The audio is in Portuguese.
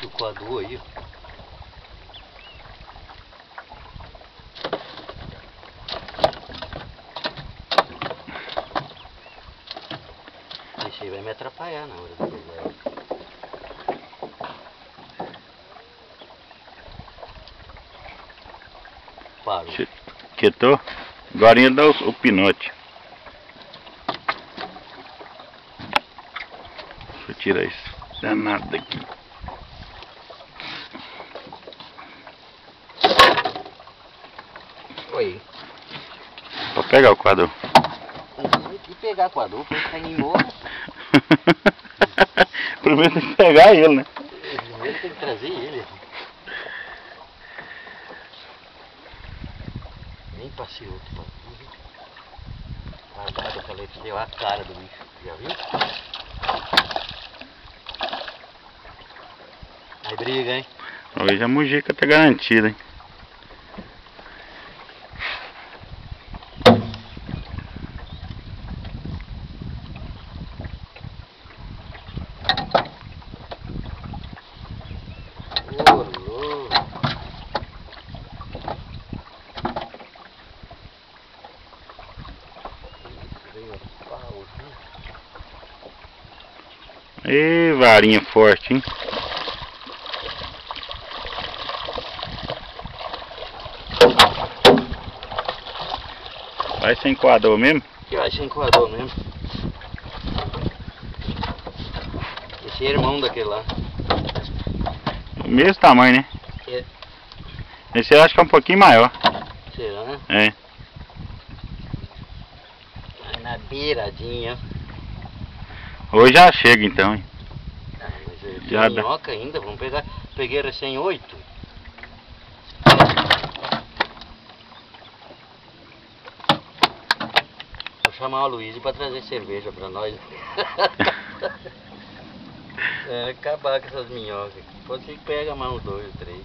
o coador aí, ó. Esse aí vai me atrapalhar na hora de pegar. Parou. Quietou? Agora ia dar o pinote. Deixa eu tirar isso danado daqui. Oi. Vou pegar o quadro. E pegar o coador, foi ficar indo embora. Primeiro tem que pegar ele, né? Primeiro tem que trazer ele. Nem passei outro pra tudo. Largado, eu falei que deu a cara do bicho. Já viu? Aí briga, hein? Hoje a mujica tá garantida, hein? Ô, louco. Veio a pau, viu? Ê, varinha forte, hein? Vai sem coador mesmo? Que vai sem coador mesmo. Esse é irmão daquele lá. O mesmo tamanho, né? É. Esse eu acho que é um pouquinho maior. Será, né? É. Vai na beiradinha. Hoje já chega então, hein? Ah, mas é Já dá. minhoca ainda, vamos pegar. Peguei recém 8. Vou chamar o Luiz para trazer cerveja para nós. É, acabar com essas minhocas aqui. Pode ser que pega mais uns 2 ou 3.